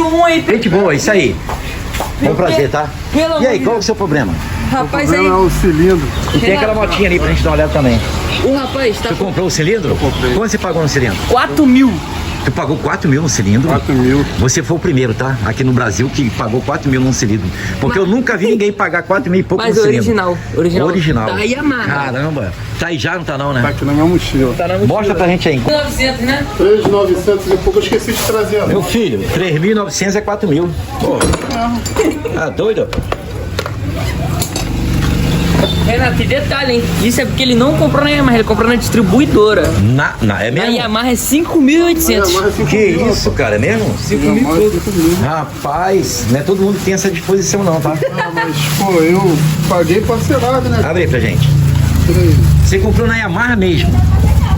muito. Gente boa, isso aí. Foi um prazer, tá? Pelo E aí, amor qual é o seu problema? Rapaz, O aí. problema é o cilindro. E tem aquela motinha ali pra gente dar uma olhada também. O rapaz tá Tu com comprou o cilindro? Eu comprei. Quanto você pagou no cilindro? 4 mil. Tu pagou 4 mil no cilindro? 4 mil. Você foi o primeiro, tá? Aqui no Brasil que pagou 4 mil num cilindro. Porque eu nunca vi ninguém pagar 4 mil e pouco Mas no cilindro. original. Da Yamaha. Caramba. Tá aí já, não tá não, Tá né? aqui na minha mochila. Tá na mochila. Mostra pra gente aí. 900, né? 3.900 e pouco, eu esqueci de trazer a Meu filho, 3.900 é 4 mil. Pô. Tá doido? Renato, e detalhe, hein? Isso é porque ele não comprou na Yamaha, ele comprou na distribuidora. É Na mesmo? Yamaha é 5.800. Que isso, cara, é mesmo? 5 mil tudo. Rapaz, não é todo mundo que tem essa disposição não, tá? Ah, mas, pô, eu paguei parcelado, né? Abre aí pra gente. Peraí. Você comprou na Yamaha mesmo?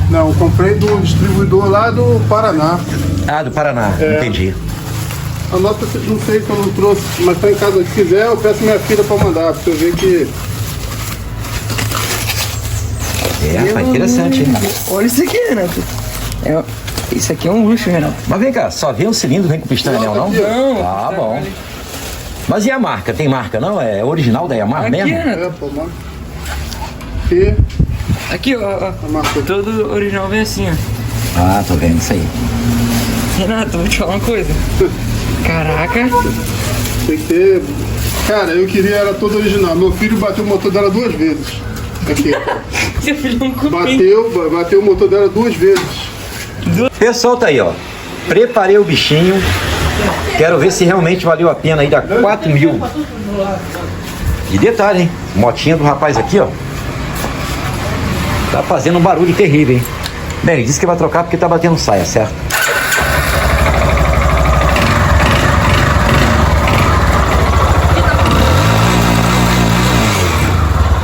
Não, eu comprei do distribuidor lá do Paraná. Ah, do Paraná, entendi. A nota não sei se eu não trouxe, mas tá em casa. Se quiser, eu peço minha filha pra mandar, pra você ver que... Rapaz, interessante, hein? Olha isso aqui, Renato. Isso aqui é um luxo, Renato. Mas vem cá, só vem o cilindro, vem com pistão e anel, não? Não. Tá bom. Mas e a marca? Tem marca, não? É original da Yamaha Aqui, mesmo? Renato. pô, mano. E Aqui, ó. a marca. Todo original vem assim, ó. Ah, tô vendo isso aí. Renato, vou te falar uma coisa. Caraca. Tem que ter... Cara, eu queria, era todo original. Meu filho bateu o motor dela 2 vezes. Aqui. Seu filho não cupim. Bateu o motor dela 2 vezes. Pessoal, tá aí, ó. Preparei o bichinho. Quero ver se realmente valeu a pena aí dar 4 mil. E detalhe, hein? Motinha do rapaz aqui, ó. Tá fazendo um barulho terrível, hein? Bem, ele disse que vai trocar porque tá batendo saia, certo?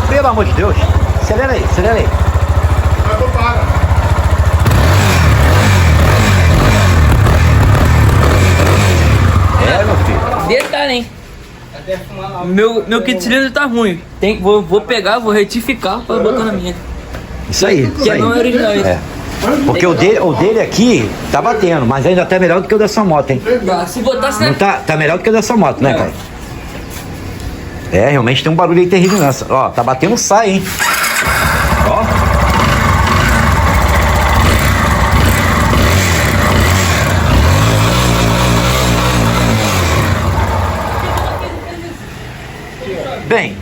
Pelo amor de Deus. Acelera aí, acelera aí. Mas vou parar. Meu filho. Detalhe, hein? Meu kit cilindro tá ruim. Vou pegar, vou retificar pra botar na minha. Isso aí, isso Porque aí. não é original isso. É. Porque o dele aqui tá batendo, mas ainda tá melhor do que o da sua moto, hein? Se botasse Não na... tá melhor do que o da sua moto, né, pai? É, realmente tem um barulho aí terrível nessa. Ó, tá batendo sai, hein? Ó. Bem,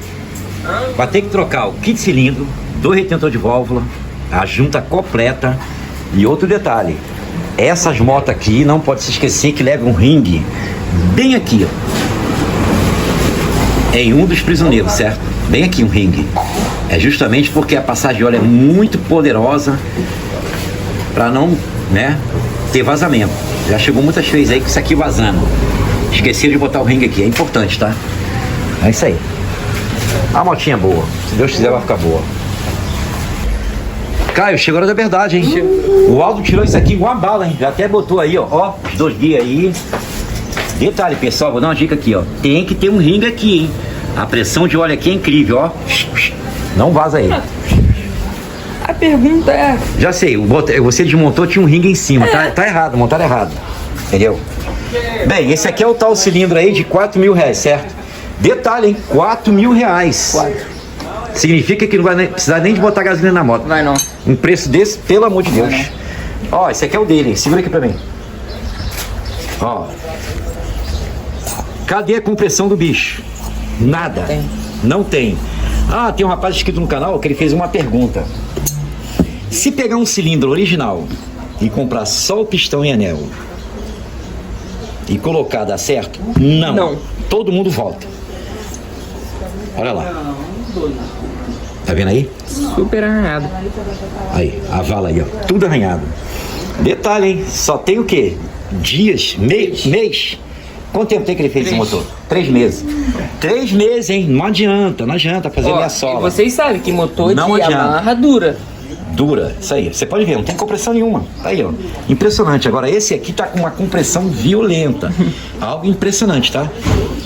vai ter que trocar o kit cilindro, 2 retentores de válvula, a junta completa e outro detalhe. Essas motos aqui não pode se esquecer que leva um ringue bem aqui, ó. Em um dos prisioneiros, certo? Bem aqui um ringue. É justamente porque a passagem de óleo é muito poderosa para não, né, ter vazamento. Já chegou muitas vezes aí com isso aqui vazando. Esqueci de botar o ringue aqui, é importante, tá? É isso aí. A motinha é boa. Se Deus quiser vai ficar boa. Caio, chegou a hora da verdade, hein? O Aldo tirou isso aqui igual a bala, hein? Já até botou aí, ó, os 2 guias aí. Detalhe, pessoal, vou dar uma dica aqui, ó. Tem que ter um ringue aqui, hein? A pressão de óleo aqui é incrível, ó. Não vaza aí. A pergunta é... Já sei, você desmontou, tinha um ringue em cima. Tá errado, montaram errado. Entendeu? Bem, esse aqui é o tal cilindro aí de 4 mil reais, certo? Detalhe, hein? 4 mil reais. Significa que não vai precisar nem de botar gasolina na moto. Vai não. Um preço desse, pelo amor de Deus. Ó, esse aqui é o dele. Segura aqui pra mim. Ó. Cadê a compressão do bicho? Nada. Tem. Não tem. Ah, tem um rapaz inscrito no canal que ele fez uma pergunta. Se pegar um cilindro original e comprar só o pistão e anel e colocar, dá certo? Não. Não. Todo mundo volta. Olha lá. Tá vendo aí? Super arranhado. Aí, a vala aí, ó. Tudo arranhado. Detalhe, hein? Só tem o quê? Dias? Mês? Quanto tempo tem que ele fez esse motor? 3 meses. 3 meses, hein? Não adianta fazer minha sola. E vocês sabem que motor Não de adianta. Yamaha dura. Dura, isso aí. Você pode ver, não tem compressão nenhuma. Tá aí, ó. Impressionante. Agora, esse aqui tá com uma compressão violenta. Algo impressionante, tá?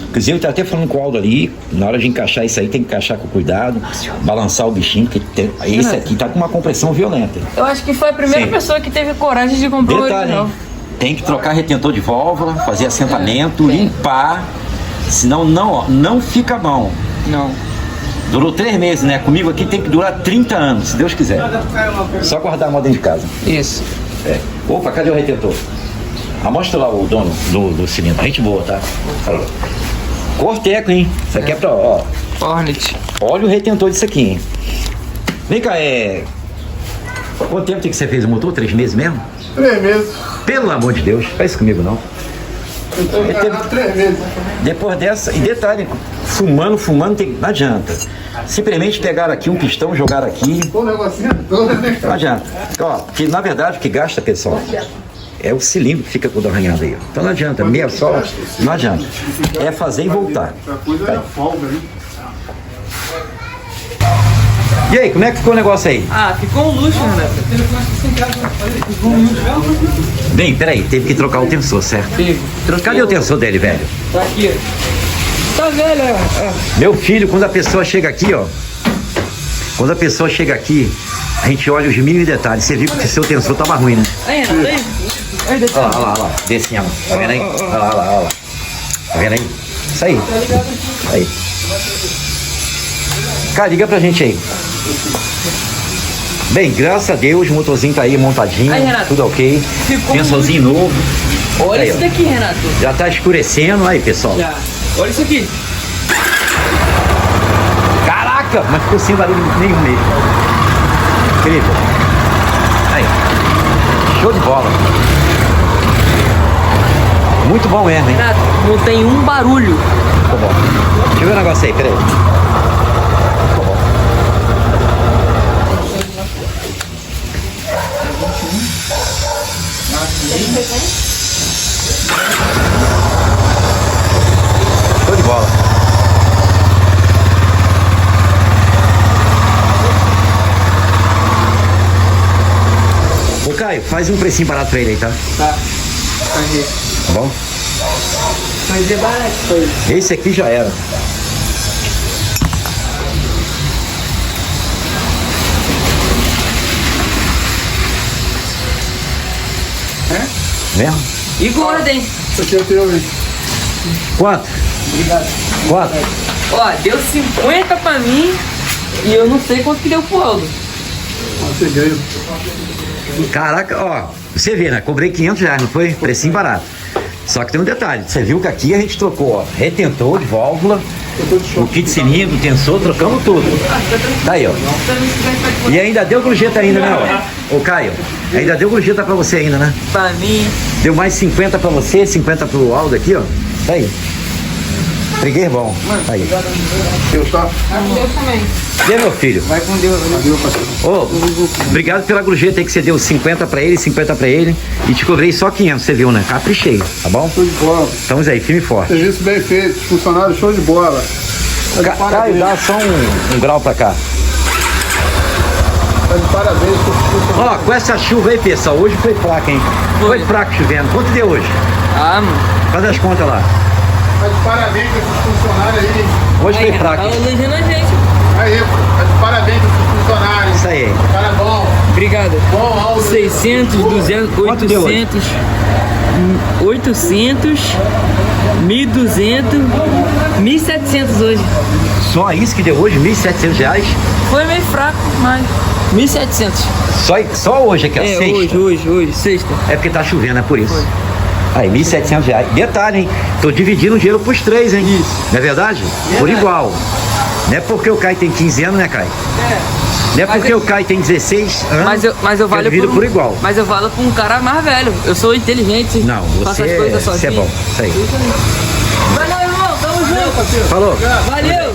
Inclusive, eu tava até falando com o Aldo ali, na hora de encaixar isso aí, tem que encaixar com cuidado, balançar o bichinho, que esse aqui tá com uma compressão violenta. Eu acho que foi a primeira Sim. pessoa que teve coragem de comprar o Detalhe, original. hein? Tem que trocar retentor de válvula, fazer assentamento, limpar, senão não fica bom. Não. Durou 3 meses, né? Comigo aqui tem que durar 30 anos, se Deus quiser. Só guardar a moda dentro de casa. Isso. É. Opa, cadê o retentor? Mostra lá o dono do cilindro. Gente boa, tá? Corteco, hein? Isso aqui é pra, ó. Hornet. Olha o retentor disso aqui, hein? Vem cá, quanto tempo tem que você fez o motor? 3 meses mesmo? 3 meses. Pelo amor de Deus, faz isso comigo não. Então, há 3 meses. Depois dessa, e detalhe, fumando, não adianta. Simplesmente pegaram aqui um pistão, jogaram aqui. Pô, o negocinho todo, né? Não adianta. Ó, que na verdade o que gasta, pessoal, é o cilindro que fica todo arranhado aí. Então não adianta, meia sola, não adianta. É fazer e voltar. A coisa é folga, né? E aí, como é que ficou o negócio aí? Ah, ficou um luxo, Renato. Ficou um luxo. Bem, peraí, teve que trocar o tensor, certo? Teve. Cadê o tensor dele, velho? Tá aqui. Tá velho, ó. Meu filho, quando a pessoa chega aqui, ó. Quando a pessoa chega aqui, a gente olha os mínimos detalhes. Você viu que o seu tensor tava ruim, né? Aí, Renato, aí. Aí, desce. Olha lá. Desce, ó. Tá vendo aí? Olha lá. Tá vendo aí? Isso aí. Aí. Cara, liga pra gente aí. Bem, graças a Deus, o motorzinho tá aí montadinho. Aí, Renato. Tudo ok. Ficou Tensorzinho novo. Olha Aí, isso ó. daqui, Renato. Já tá escurecendo aí, pessoal. Já. Olha isso aqui. Caraca, mas ficou sem barulho nenhum mesmo. Incrível. Aí. Show de bola. Muito bom mesmo, hein? Renato, não tem um barulho. Ficou bom. Deixa eu ver o negócio aí, peraí. Ficou bom. Show de bola. Ô Caio, faz um precinho barato pra ele aí, tá? Tá. Fazer. Tá bom? Fazer barato, foi. Esse aqui já era. Mesmo? E gorda, hein? Isso aqui é teu, hein? Quanto? Obrigado. Quanto? Ó, deu 50 pra mim e eu não sei quanto que deu pro Aldo. Segredo. Caraca, ó, você vê, né? Cobrei 500 reais, não foi? Precinho barato. Só que tem um detalhe, você viu que aqui a gente trocou, ó, retentor de válvula, o kit cilindro, tensor, trocamos tudo. Tá aí, ó. E ainda deu gorjeta ainda, né, ó? Ô, Caio, ainda deu gorjeta pra você ainda, né? Pra mim. Deu mais 50 pra você, 50 pro Aldo aqui, ó. Tá aí. Peguei bom. Tá aí. Deus, tá? Deus também. E aí, meu filho? Vai com Deus. Adeus, parceiro. Ô, obrigado pela gorjeta aí que você deu 50 pra ele, 50 pra ele. E te cobrei só 500, você viu, né? Caprichei, tá bom? Show de bola. Estamos aí, firme e forte. Serviço bem feito. Funcionário, show de bola. Tá de Caio, parabéns. dá só um grau pra cá. Tá de parabéns pro funcionário. Ó, com essa chuva aí, pessoal, hoje foi fraca, hein? Foi fraco chovendo. Quanto deu hoje? Ah, mano. Faz as contas lá. Tá de parabéns pra esses funcionários aí. Hoje foi Aí, fraco. tá elogiando a gente. Aí, tá de parabéns pra esses funcionários. Isso aí. Cara bom. Obrigado. Bom, Aldo. 600, 200, Quanto deu hoje? 800, 1.200, 1.700 hoje. Só isso que deu hoje, 1.700 reais? Foi meio fraco, mas 1.700. Só hoje aqui, ó, É, sexta. hoje, sexta. É porque tá chovendo, é por isso. Aí, 1.700 reais. Detalhe, hein? Tô dividindo o dinheiro pros 3, hein? Isso. Não é verdade? Por igual. Não é porque o Caio tem 15 anos, né, Caio? Não é Mas porque eu- o Caio tem 16 anos. Mas eu que valho divido por igual. Mas eu valho pra um cara mais velho. Eu sou inteligente. Não, faço as você, coisas você é sozinho. bom. Isso aí. Valeu, irmão. Tamo junto. Falou. Valeu.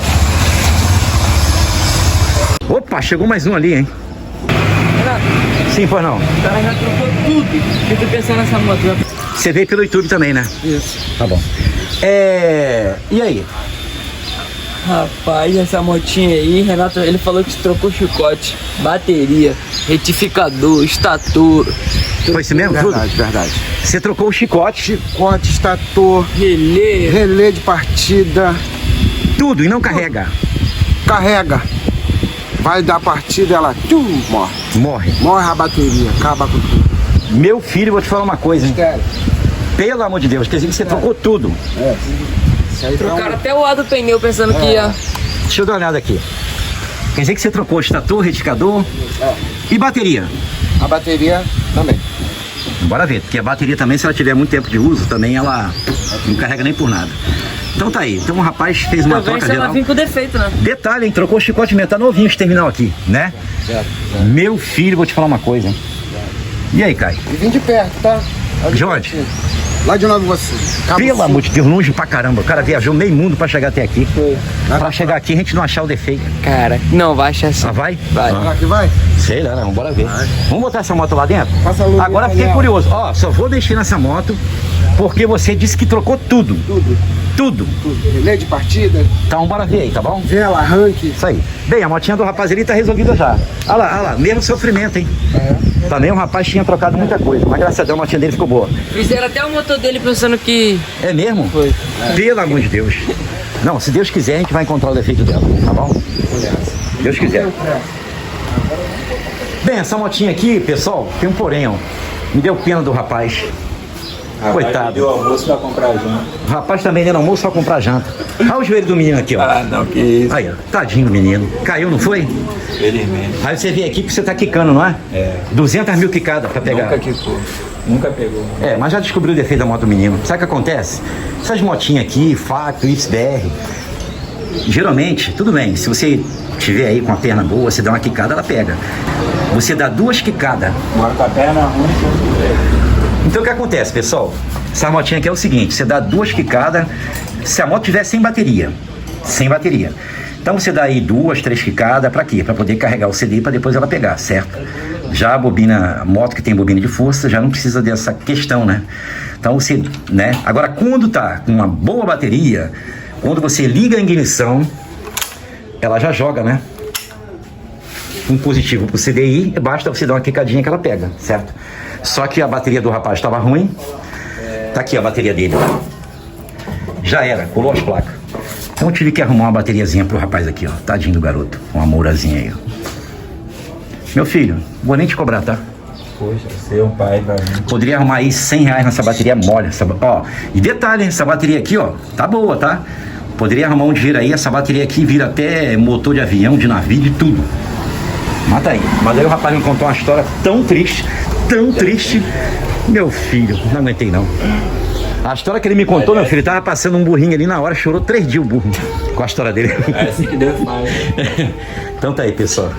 Opa, chegou mais um ali, hein? Sim, pois não. O cara já trocou tudo. Que tu pensou nessa moto? Você veio pelo YouTube também, né? Isso. Tá bom. E aí? Rapaz, essa motinha aí, Renato, ele falou que trocou chicote, bateria, retificador, estator, Foi isso mesmo? Tudo? Verdade, verdade. Você trocou o chicote, Chicote, estator, relé. relé de partida, tudo, e não carrega. carrega. Vai dar partida, ela morre. Morre. Morre a bateria, acaba com tudo. Meu filho, vou te falar uma coisa, hein? Sério. Pelo amor de Deus, quer dizer que você trocou tudo. Isso aí tá Trocaram até o ar do pneu pensando que ia. Deixa eu dar uma olhada aqui. Quer dizer que você trocou estator, retificador e bateria. a bateria também. Bora ver, porque a bateria também, se ela tiver muito tempo de uso, também ela não carrega nem por nada. Então tá aí, então o rapaz fez uma Talvez troca ela geral. vim com defeito, né? Detalhe, hein, trocou o chicote mental novinho esse terminal aqui, né? Certo. Meu filho, vou te falar uma coisa, hein? E aí, Caio? E vim de perto, tá? De onde? Lá de Nova Iguaçu. Cabo Pelo Sul. amor de Deus, longe pra caramba. O cara viajou meio mundo pra chegar até aqui. Foi. Pra chegar aqui a gente não achar o defeito. Cara, não, vai achar assim. Ah, vai? Vai. Será que vai? Sei lá, vamos bora ver. Vamos botar essa moto lá dentro? Passa a luz Agora aí, fiquei Daniel. curioso. Ó, só vou mexer nessa moto porque você disse que trocou tudo. Tudo. Tudo. Tudo. Relé de partida, Então bora ver aí, tá bom? vela, arranque. Isso aí. Bem, a motinha do rapaz ali tá resolvida já. Olha lá, mesmo sofrimento, hein? Também o rapaz tinha trocado muita coisa, mas graças a Deus a motinha dele ficou boa. Fizeram até o motor dele pensando que. É mesmo? Foi. Pelo amor de Deus. Não, se Deus quiser, a gente vai encontrar o defeito dela, tá bom? Deus quiser. Bem, essa motinha aqui, pessoal, tem um porém, ó. Me deu pena do rapaz. Coitado. Deu almoço pra comprar janta. O rapaz também deu almoço só comprar janta. Olha o joelho do menino aqui, ó. Ah, não, que isso. Aí, ó. Tadinho do menino. Caiu, não foi? Felizmente. Aí você vem aqui porque você tá quicando, não é? É. 200 mil quicada pra pegar. Nunca quicou. Nunca pegou. É, mas já descobriu o defeito da moto do menino. Sabe o que acontece? Essas motinhas aqui, Facto, XBR, geralmente, tudo bem, se você tiver aí com a perna boa, você dá uma quicada, ela pega. Você dá 2 quicadas. Agora com a perna ruim, Então o que acontece, pessoal? Essa motinha aqui é o seguinte, você dá 2 quicadas, se a moto tiver sem bateria. Sem bateria. Então você dá aí 2, 3 quicadas, pra quê? Pra poder carregar o CD pra depois ela pegar, certo? Já a bobina, a moto que tem bobina de força, já não precisa dessa questão, né? Então você, né? Agora quando tá com uma boa bateria, quando você liga a ignição, ela já joga, né? Um positivo pro CDI, basta você dar uma quicadinha que ela pega, certo? Só que a bateria do rapaz estava ruim. Tá aqui a bateria dele. Já era, colou as placas. Então eu tive que arrumar uma bateriazinha pro rapaz aqui, ó. Tadinho do garoto. Uma mourazinha aí, ó. Meu filho, vou nem te cobrar, tá? poxa, você é um pai pra mim. Poderia arrumar aí 100 reais nessa bateria mole. Ó, e detalhe, essa bateria aqui, ó, tá boa, tá? Poderia arrumar um dinheiro aí, essa bateria aqui vira até motor de avião, de navio, de tudo. Mata aí. Mas aí o rapaz me contou uma história tão triste, meu filho, não aguentei não. A história que ele me contou, meu filho, ele tava passando um burrinho ali na hora, chorou 3 dias o burro com a história dele. É assim que Deus faz. Então tá aí, pessoal.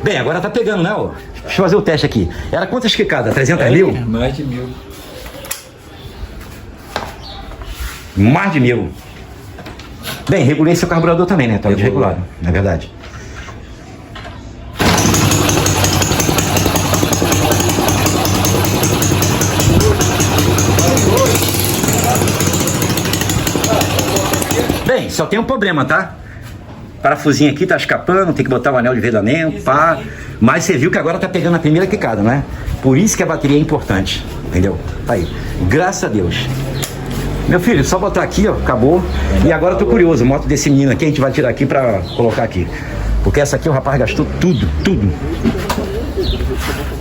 Bem, agora tá pegando, né, ó? Deixa eu fazer o teste aqui. Era quantas quicadas? 300 mil? Mais de 1000. Mais de 1000. Bem, regulei seu carburador também, né? Tá desregulado, não é verdade? Bem, só tem um problema, tá? Parafusinho aqui tá escapando, tem que botar o anel de vedamento, pá. Mas você viu que agora tá pegando a primeira quicada, não é? Por isso que a bateria é importante, entendeu? Tá aí. Graças a Deus. Meu filho, só botar aqui, ó, acabou. E agora eu tô curioso, moto desse menino aqui, a gente vai tirar aqui pra colocar aqui. Porque essa aqui o rapaz gastou tudo.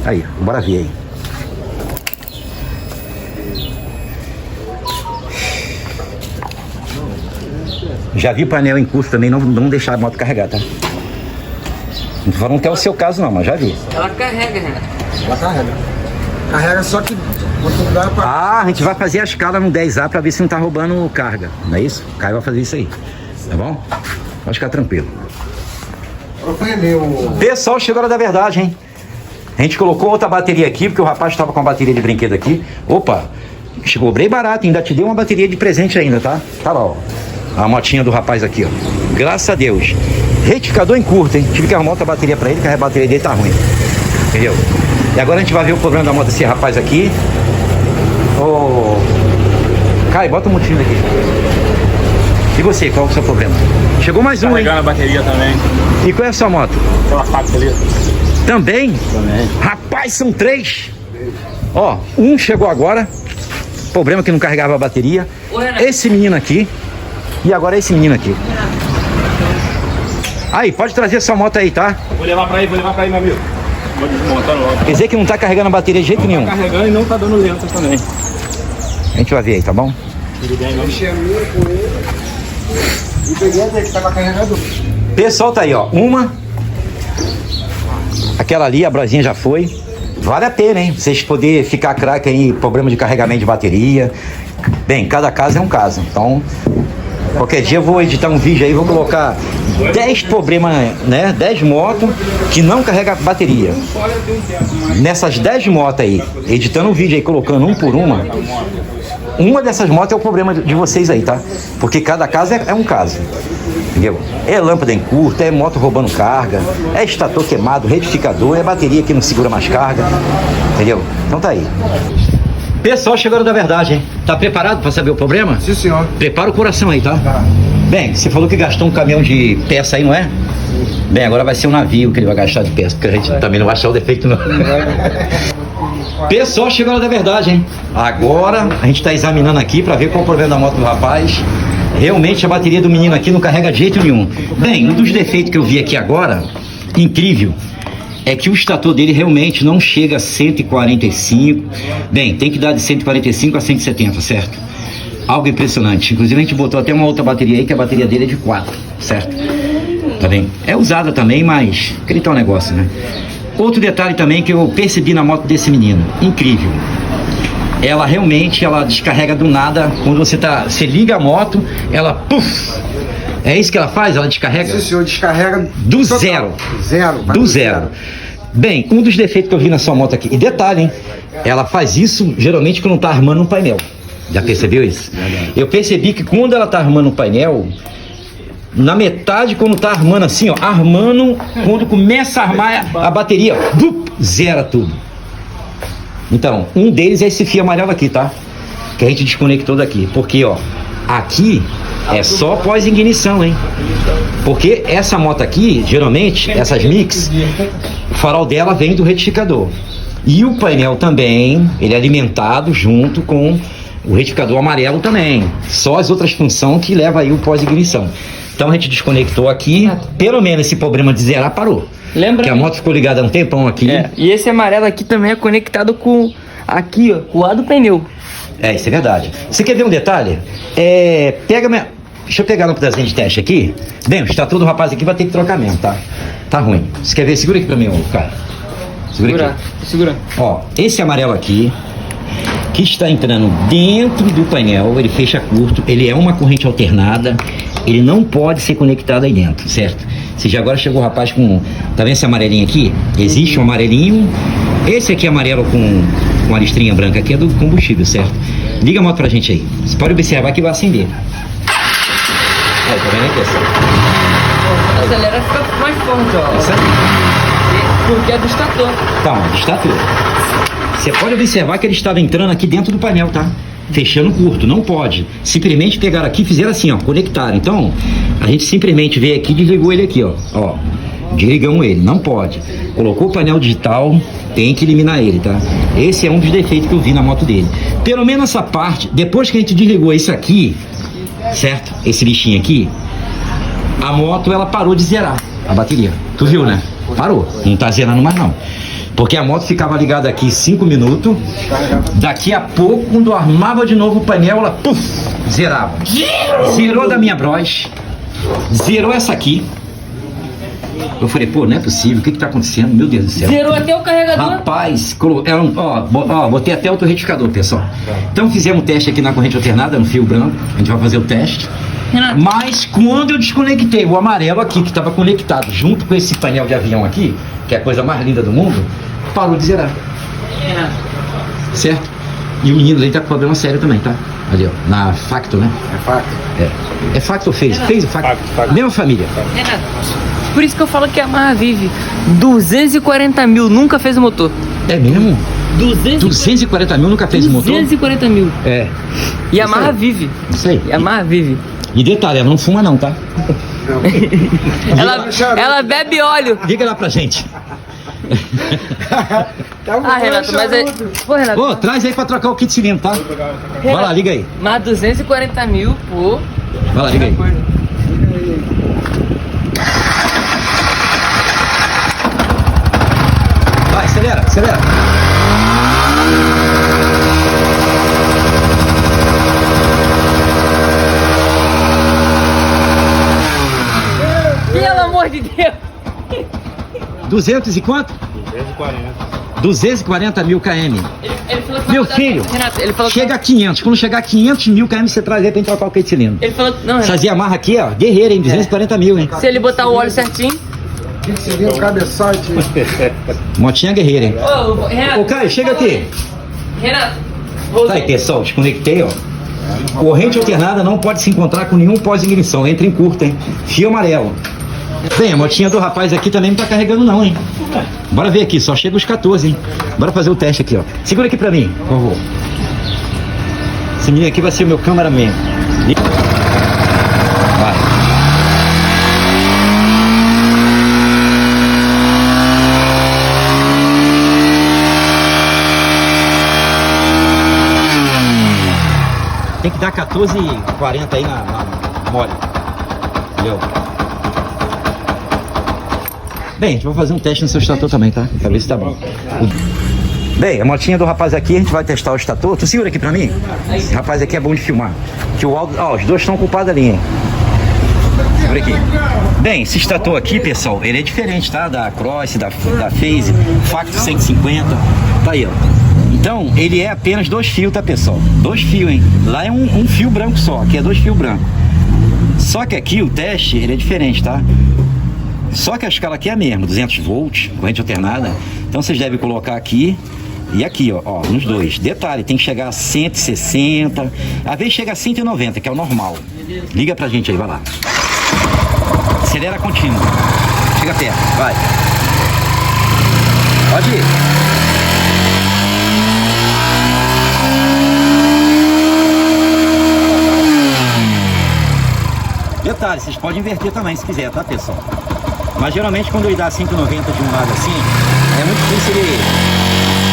Aí, bora ver aí. Já vi painel em curso também, não deixar a moto carregar, tá? Não tô falando que é o seu caso não, mas já vi. Ela carrega, né? Ela carrega. Carrega só que quando dá pra... Ah, a gente vai fazer a escala no 10A pra ver se não tá roubando carga, não é isso? O Caio vai fazer isso aí, tá bom? Pode ficar tranquilo. Pessoal, chegou a hora da verdade, hein? A gente colocou outra bateria aqui, porque o rapaz estava com a bateria de brinquedo aqui. Opa, chegou bem barato, ainda te deu uma bateria de presente ainda, tá? Tá lá, ó. A motinha do rapaz aqui, ó. Graças a Deus. Retificador em curto, hein? Tive que arrumar outra bateria pra ele, que a bateria dele tá ruim. Entendeu? E agora a gente vai ver o problema da moto desse rapaz aqui. Ô... Caio, bota o motinho aqui. E você, qual é o seu problema? Chegou mais um, hein? Carregando a bateria também. E qual é a sua moto? Aquela faca ali. Também? Também. Rapaz, são 3. Ó, um chegou agora. Problema que não carregava a bateria. Ô, Renato. Esse menino aqui. E agora esse menino aqui. Aí, pode trazer sua moto aí, tá? Vou levar pra aí, meu amigo. Vou desmontando logo. Quer dizer que não tá carregando a bateria de jeito nenhum. Carregando e não tá dando lentas também. A gente vai ver aí, tá bom? Mexi a minha com ele e peguei até que tava carregado. Pessoal, tá aí, ó. Uma. Aquela ali, a brosinha já foi. Vale a pena, hein? Vocês poderem ficar craque aí, problema de carregamento de bateria. Bem, cada caso é um caso. Então, qualquer dia eu vou editar um vídeo aí, vou colocar 10 problemas, né? 10 motos que não carregam bateria. Nessas 10 motos aí, editando um vídeo aí, colocando um por uma dessas motos é o problema de vocês aí, tá? Porque cada caso é um caso. Entendeu? É lâmpada em curto, é moto roubando carga, é estator queimado, retificador, é bateria que não segura mais carga. Entendeu? Então tá aí. Pessoal, chegou a hora da verdade, hein? Tá preparado pra saber o problema? Sim, senhor. Prepara o coração aí, tá? Bem, você falou que gastou um caminhão de peça aí, não é? Bem, agora vai ser um navio que ele vai gastar de peça, porque a gente também não vai achar o defeito, não. Pessoal, chegou a hora da verdade, hein? Agora a gente tá examinando aqui pra ver qual é o problema da moto do rapaz. Realmente a bateria do menino aqui não carrega de jeito nenhum. Bem, um dos defeitos que eu vi aqui agora, incrível, é que o estator dele realmente não chega a 145. Bem, tem que dar de 145 a 170, certo? Algo impressionante. Inclusive a gente botou até uma outra bateria aí, que a bateria dele é de 4, certo? Tá bem? É usada também, mas aquele tal negócio, né? Outro detalhe também que eu percebi na moto desse menino, incrível. Ela realmente, ela descarrega do nada. Quando você liga a moto, ela puff. É isso que ela faz? Ela descarrega? Sim, senhor, descarrega do total. zero. Zero. vai Do zero. Bem, um dos defeitos que eu vi na sua moto aqui. E detalhe, hein? Ela faz isso geralmente quando tá armando um painel. Já percebeu isso? Eu percebi que quando ela tá armando um painel, na metade, quando tá armando assim, ó, armando, quando começa a armar a bateria, zera tudo. Então, um deles é esse fio amarelo aqui, tá? Que a gente desconectou daqui. Porque, ó, aqui é só pós-ignição, hein? Porque essa moto aqui, geralmente, essas Mix, o farol dela vem do retificador. E o painel também, ele é alimentado junto com o retificador amarelo também. Só as outras funções que levam aí o pós-ignição. Então a gente desconectou aqui, pelo menos esse problema de zerar parou. Lembra? Que a moto ficou ligada há um tempão aqui. É, e esse amarelo aqui também é conectado com aqui, ó, com o lado do pneu. É, isso é verdade. Você quer ver um detalhe? Deixa eu pegar a lâmpada de teste aqui. Bem, o estator do rapaz aqui vai ter que trocar mesmo, tá? Tá ruim. Você quer ver? Segura aqui pra mim, ô, cara. Segura aqui. Segura. Ó, esse amarelo aqui, que está entrando dentro do painel, ele fecha curto, ele é uma corrente alternada, ele não pode ser conectado aí dentro, certo? Você já agora chegou o rapaz com... Tá vendo esse amarelinho aqui? Existe um amarelinho. Esse aqui amarelo com a listrinha branca aqui é do combustível, certo? Liga a moto pra gente aí. Você pode observar que vai acender. Aí, tá vendo aí, pessoal? Acelera, fica mais forte, ó. Essa... Porque é do estator. Tá, do estator. Você pode observar que ele estava entrando aqui dentro do painel, tá? Fechando curto, não pode. Simplesmente pegaram aqui e fizeram assim, ó, conectaram. Então, a gente simplesmente veio aqui e desligou ele aqui, ó. Desligamos ele, não pode. Colocou o painel digital, tem que eliminar ele, tá? Esse é um dos defeitos que eu vi na moto dele. Pelo menos essa parte, depois que a gente desligou isso aqui, certo? Esse lixinho aqui, a moto, ela parou de zerar a bateria. Tu viu, né? Parou, não tá zerando mais não. Porque a moto ficava ligada aqui 5 minutos. Daqui a pouco, quando armava de novo o painel, ela puff, zerava. Zerou da minha Bros. Zerou essa aqui. Eu falei, pô, não é possível, o que tá acontecendo? Meu Deus do céu. Zerou até o carregador. Rapaz, botei até outro retificador, pessoal. Então fizemos um teste aqui na corrente alternada, no fio branco. A gente vai fazer o teste. Renato. Mas quando eu desconectei o amarelo aqui, que estava conectado junto com esse painel de avião aqui, que é a coisa mais linda do mundo, parou de zerar. Certo? E o menino ali tá com problema sério também, tá? Ali, ó, na Facto, né? É fato. É Facto ou fez? Fez o Facto. Mesma família. Renato, por isso que eu falo que a Yamaha vive 240 mil, nunca fez o motor. É mesmo? 240 mil nunca fez o motor? 240 mil. É. E a Yamaha vive. Isso aí. Yamaha vive. E detalhe, ela não fuma não, tá? Ela bebe óleo. Liga lá pra gente. Renato, mas é... Pô, Renato. Ô, traz aí pra trocar o kit cilindro, tá? Vai lá, liga aí. Mas 240 mil, pô. Vai lá, liga aí. Acelera. Pelo amor de Deus. 200 e quanto? 240 mil km. Ele falou que Meu vai botar- filho, Renato, ele falou que... chega a 500. Quando chegar a 500 mil km, você traz aí pra gente trocar o kit cilindro. Ele falou que... Não, Renato. Essas Yamaha aqui, ó, guerreira, hein? 240 mil, hein? Se ele botar o óleo certinho... Seria o cabeçote. Motinha guerreira, hein? Ô, Renato... Ô, Caio, chega aqui. Renato... Tá aí, pessoal, desconectei, ó. Corrente alternada não pode se encontrar com nenhum pós-ignição. Entra em curta, hein? Fio amarelo. Bem, a motinha do rapaz aqui também não tá carregando não, hein? Bora ver aqui, só chega os 14, hein? Bora fazer o teste aqui, ó. Segura aqui pra mim, por favor. Esse menino aqui vai ser o meu cameraman. Vai. Tem que dar 14,40 aí na mole. Entendeu? Bem, a gente vai fazer um teste no seu estator também, tá? Pra ver se tá bom. Bem, a motinha do rapaz aqui, a gente vai testar o estator. Tu segura aqui pra mim? Esse rapaz aqui é bom de filmar. Que o Aldo... Ó, os dois estão culpados ali, hein? Segura aqui. Bem, esse estator aqui, pessoal, ele é diferente, tá? Da Cross, da Phase, Facto 150. Tá aí, ó. Então, ele é apenas 2 fios, tá, pessoal? 2 fios, hein? Lá é um fio branco só, aqui é 2 fios brancos. Só que aqui o teste, ele é diferente, tá? Só que a escala aqui é a mesma, 200 volts, corrente alternada. Então vocês devem colocar aqui e aqui, ó, nos dois. Detalhe, tem que chegar a 160, às vezes chega a 190, que é o normal. Liga pra gente aí, vai lá. Acelera contínuo. Chega perto, vai. Pode ir. Detalhe, vocês podem inverter também se quiser, tá, pessoal? Mas geralmente quando ele dá 190 de um lado assim, é muito difícil ele...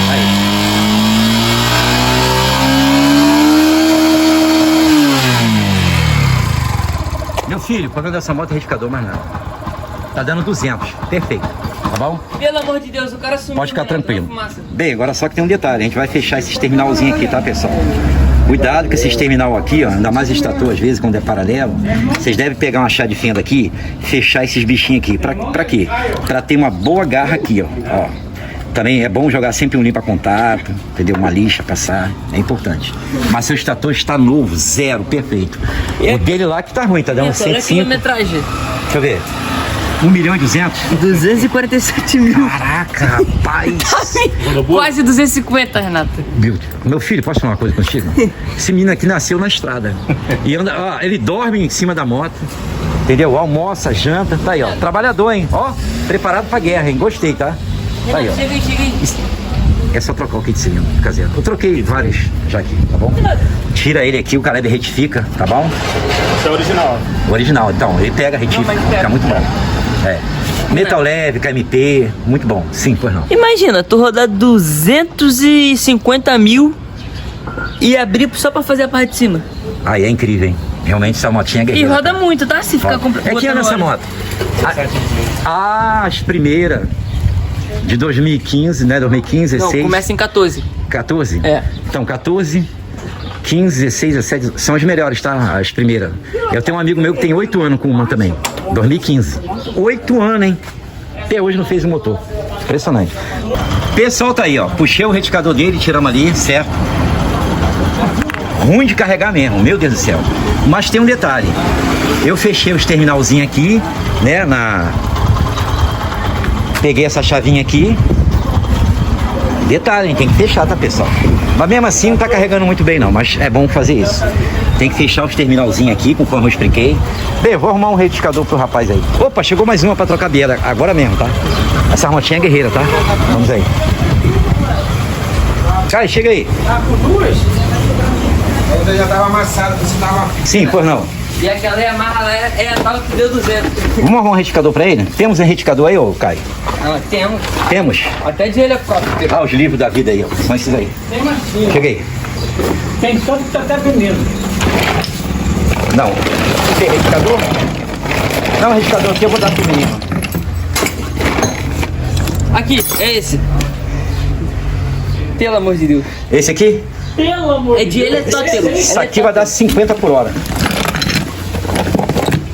Aí. Meu filho, o problema dessa moto é retificador, mais nada. Tá dando 200, perfeito, tá bom? Pelo amor de Deus, o cara sumiu. Pode ficar Renato, tranquilo. na fumaça. Bem, agora só que tem um detalhe, a gente vai fechar esses terminalzinhos aqui, tá, pessoal? Cuidado com esses terminal aqui, ó, ainda mais estator às vezes quando é paralelo. Vocês devem pegar uma chave de fenda aqui, fechar esses bichinhos aqui. Pra quê? Pra ter uma boa garra aqui, ó. Também é bom jogar sempre um limpa-contato, entendeu? Uma lixa, passar, é importante. Mas seu estator está novo, zero, perfeito. O dele lá que tá ruim, tá dando Olha a 105. quilometragem. Deixa eu ver. 1.200.000? 247 mil. Caraca, rapaz! Quase 250, Renato. Meu filho, posso falar uma coisa contigo? Esse menino aqui nasceu na estrada. E anda, ó, ele dorme em cima da moto. Entendeu? Almoça, janta, tá aí, ó. Trabalhador, hein? Ó, preparado pra guerra, hein? Gostei, tá? Tá aí, ó. Chega aí. É só trocar o kit cilindro caseiro. Eu troquei vários já aqui, tá bom? Tira ele aqui, o Caleb retifica, tá bom? Esse é o original. O original, então, ele pega, retifica, fica muito bom. É. Metal leve, KMP, muito bom. Sim, pois não. Imagina, tu rodar 250 mil e abrir só pra fazer a parte de cima. Aí é incrível, hein? Realmente essa motinha é E guerreira. roda muito, tá? Se ficar É que ano essa moto? As primeiras de 2015, né? 2015, Não, 16. começa em 14. 14? É. Então, 14, 15, 16, 17 são as melhores, tá? As primeiras. Eu tenho um amigo meu que tem 8 anos com uma também. 2015. 8 anos, hein? Até hoje não fez o motor. Impressionante. Pessoal, tá aí, ó. Puxei o retificador dele, tiramos ali, certo? Ruim de carregar mesmo, meu Deus do céu. Mas tem um detalhe. Eu fechei os terminalzinhos aqui, né? Peguei essa chavinha aqui. Detalhe, hein? Tem que fechar, tá, pessoal? Mas mesmo assim não tá carregando muito bem não, mas é bom fazer isso. Tem que fechar os terminalzinhos aqui, conforme eu expliquei. Bem, eu vou arrumar um retificador pro rapaz aí. Opa, chegou mais uma pra trocar biela, agora mesmo, tá? Essa motinha é guerreira, tá? Vamos aí. Cara, chega aí. Ela já tava amassada, você tava... Sim, pois não. E aquela Yamaha lá é a tal que deu 200. Vamos arrumar um retificador pra ele? Temos um retificador aí, ô Caio? Ah, temos. Temos? Até de helicóptero. Ah, os livros da vida aí, ó. São esses aí. Tem massinha. Chega aí. Tem tanto que tá até veneno. Não. Tem retificador? Não, o retificador aqui eu vou dar pro menino. Aqui, é esse. Pelo amor de Deus. Esse aqui? Pelo amor É de helicóptero. Isso aqui vai dar 50 por hora.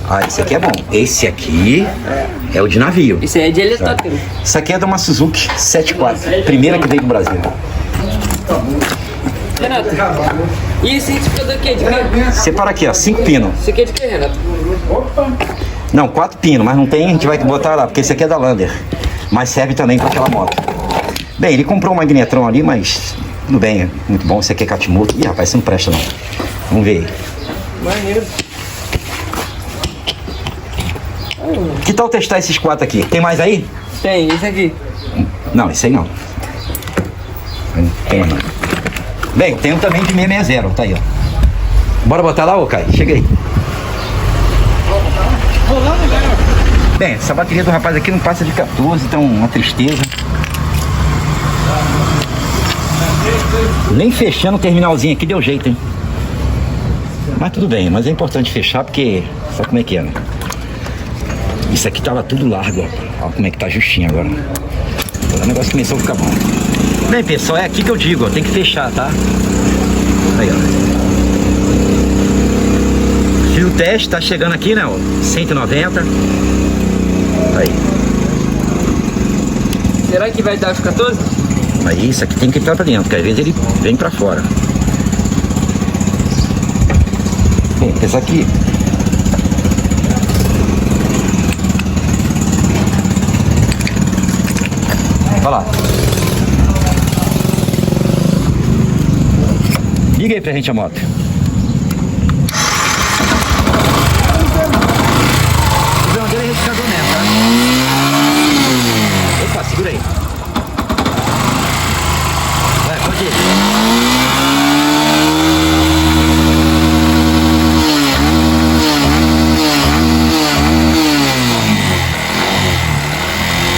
Ah, esse aqui é bom. Esse aqui é o de navio. Isso aí é de helicóptero. Isso aqui é de uma Suzuki 74. Primeira que veio do Brasil. Renato, e esse retificador aqui é de quê? Separa aqui, ó. 5 pinos. Isso aqui é de quê, Renato? Não, 4 pinos, mas não tem, a gente vai botar lá, porque esse aqui é da Lander. Mas serve também para aquela moto. Bem, ele comprou um magnetron ali, mas tudo bem, é muito bom. Esse aqui é Katimoto. Ih, rapaz, isso não presta não. Vamos ver aí. Maneiro. Que tal testar esses 4 aqui? Tem mais aí? Tem, esse aqui. Não, esse aí não. Não tem mais não. Bem, tem um também de 660, tá aí, ó. Bora botar lá, ô Caio? Chega aí. Bem, essa bateria do rapaz aqui não passa de 14, então uma tristeza. Nem fechando o terminalzinho aqui deu jeito, hein? Mas tudo bem, mas é importante fechar porque sabe como é que é, né? Isso aqui tava tudo largo, ó. Olha como é que tá justinho agora. O negócio começou a ficar bom. Bem, pessoal, é aqui que eu digo, ó. Tem que fechar, tá? Aí, ó. Fio teste tá chegando aqui, né? Ó, 190. Aí. Será que vai dar os 14? Aí, isso aqui tem que entrar pra dentro, porque às vezes ele vem pra fora. Bem, essa aqui. Olha lá. Liga aí pra gente a moto. O verdadeiro é retificador mesmo, tá? Opa, segura aí. Vai, pode ir.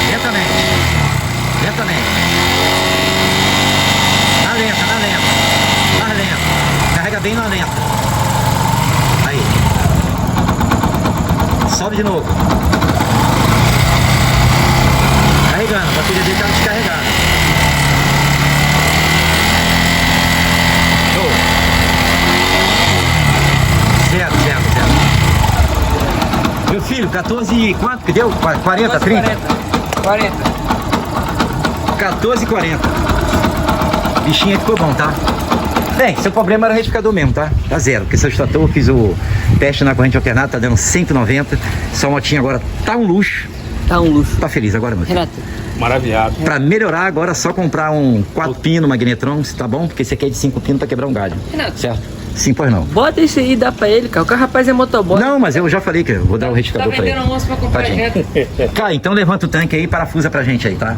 Lentamente. Lentamente. Na lenta, na lenta. Mais lenta. Carrega bem na lenta. Aí. Sobe de novo. Carregando. A bateria dele tá descarregada. Show. Certo, certo, certo. Meu filho, 14 e quanto que deu? 40, 30? 40. 14,40. Bichinho aí ficou bom, tá? Bem, seu problema era o retificador mesmo, tá? Tá zero, porque seu estator, eu fiz o teste na corrente alternada, tá dando 190. Sua motinha agora tá um luxo. Tá um luxo. Tá feliz agora, meu filho? Renato, Maravilhado. Pra melhorar agora é só comprar um 4 pino magnetron, se tá bom? Porque esse aqui é de 5 pino pra quebrar um galho. Renato. Certo? Sim, pois não. bota esse aí e dá pra ele, cara. O rapaz é motoboy. Não, mas eu já falei que eu vou dar o Tá retificador pra ele. vendendo almoço pra comprar Tadinho. reto. Cara, então levanta o tanque aí e parafusa pra gente aí, tá?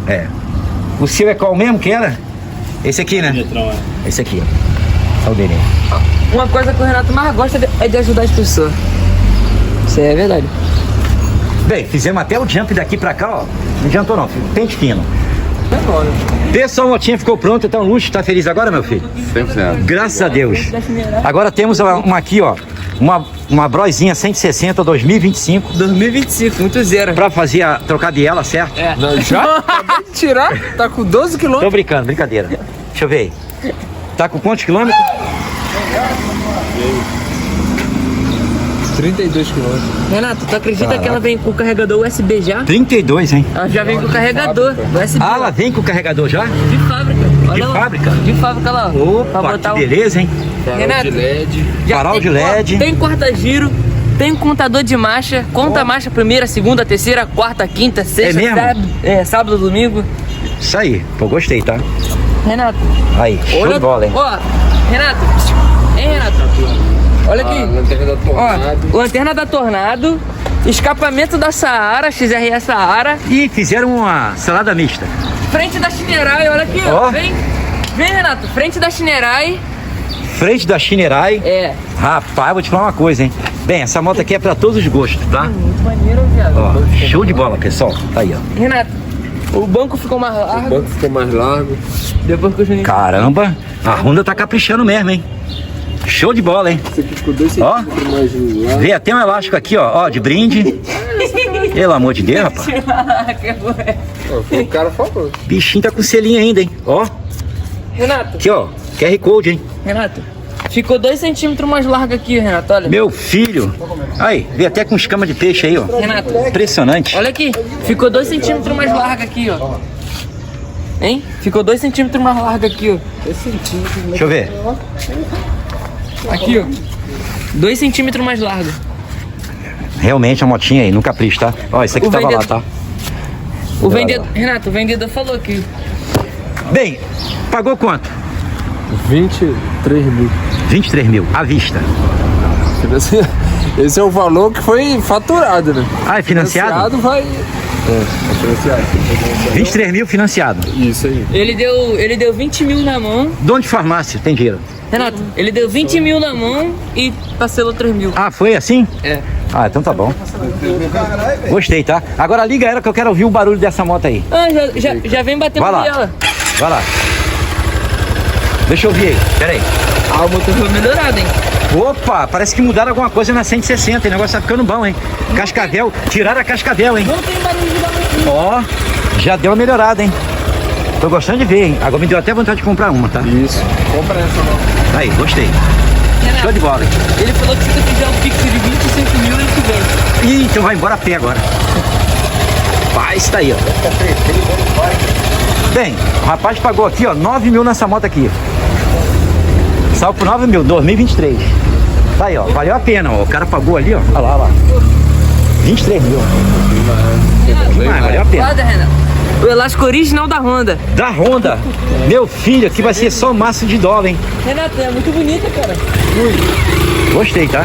É. O seu é qual mesmo que era? Esse aqui, né? Metrão, é. Esse aqui, ó. Só o dele. Uma coisa que o Renato mais gosta é de ajudar as pessoas. Isso é verdade. Bem, fizemos até o jump daqui pra cá, ó. Não adiantou não, filho. Pente fino. Pessoal, a motinha ficou pronta, tá um luxo. Tá feliz agora, meu filho? 100%. Graças a Deus. Agora temos uma aqui, ó. Uma brozinha 160 2025 2025, muito zero. pra fazer trocar a biela, certo? É. Já? Acabei de tirar, tá com 12 km. Tô brincando, brincadeira. Deixa eu ver aí. Tá com quantos quilômetros? 32 km. Renato, tu acredita Caraca. que ela vem com o carregador USB já? 32, hein? Ela já vem com o carregador USB. Ah, ela vem com o carregador já? De fábrica. Olha lá. fábrica? De fábrica lá. ó. Pra Opa, botar que o- beleza, hein? Renato, já Farol tem de LED. Tem quarta-giro, tem contador de marcha, conta a marcha primeira, segunda, terceira, quarta, quinta, sexta, mesmo? sábado, domingo. Isso aí. Pô, gostei, tá? Renato, Aí, show olha, de bola, hein? ó, Renato, hein, Renato? Olha aqui, Lanterna da Tornado. ó, lanterna da Tornado, escapamento da Saara, XRE Saara, E fizeram uma salada mista. frente da Shinerai, olha aqui, ó, Ó. vem, Renato, frente da Shinerai, Frente da Shinerai. é, Rapaz, vou te falar uma coisa, hein? Bem, essa moto aqui é pra todos os gostos, tá? muito maneiro, viado. Ó, show de bola, pessoal. Tá aí, ó. Renato, o banco ficou mais O largo, banco ficou mais largo. depois que o Juninho... Caramba, a Honda tá caprichando mesmo, hein? Show de bola, hein? Esse aqui ficou 2 Ó. centímetros mais largo. Vê até um elástico aqui, ó, de brinde. Pelo amor de Deus, rapaz. Foi o cara falou. Bichinho tá com selinho ainda, hein? Ó, Renato, aqui ó, QR Code, hein? Renato. Ficou 2 centímetros mais largo aqui, Renato, olha. Meu filho. Aí, veio até com escama de peixe aí, ó. Renato, Impressionante. olha aqui. Ficou 2 centímetros mais largo aqui, ó. Hein? Ficou 2 centímetros mais largo aqui, ó. Deixa eu ver. Aqui, ó. 2 centímetros mais largo. Realmente a motinha aí, no capricho, tá? Ó, isso aqui O tava lá, vendedor- tá? O vendedor... Renato, o vendedor falou que... Bem, pagou quanto? 23 mil. 23 mil, à vista. Esse é o valor que foi faturado, né? Ah, é financiado? Vai. É financiado. 23 mil financiado. Isso aí. Ele deu 20 mil na mão. Dono de farmácia, tem dinheiro. Renato, ele deu 20 mil na mão e parcelou 3 mil. Ah, foi assim? É. Ah, então tá bom. Gostei, tá? Agora liga ela que eu quero ouvir o barulho dessa moto aí. Ah, já vem batendo Vai lá. nela. Vai lá. Deixa eu ouvir aí, pera aí. Ah, o motor foi melhorado, hein? Opa, parece que mudaram alguma coisa na 160, o negócio tá ficando bom, hein? Cascavel, tiraram a cascavel, hein? Não tem barulho de barulho. Ó, já deu uma melhorada, hein? Tô gostando de ver, hein? Agora me deu até vontade de comprar uma, tá? Isso. Compra essa não. Aí, gostei. Show de bola. Ele falou que se tu fizer um pix de 25 mil, ele te vende. Ih, então vai embora a pé agora. Paz, tá aí, ó. Bem, o rapaz pagou aqui, ó, 9 mil nessa moto aqui. Saiu por 9 mil, 2023. Tá aí, ó, valeu a pena, ó. O cara pagou ali, ó. Olha lá, olha lá. 23 mil. Valeu a pena. Guarda, Renato. O elástico original da Honda. Da Honda. Meu filho, aqui vai ser só massa de dólar, hein? Renato, é muito bonita, cara. Gostei, tá?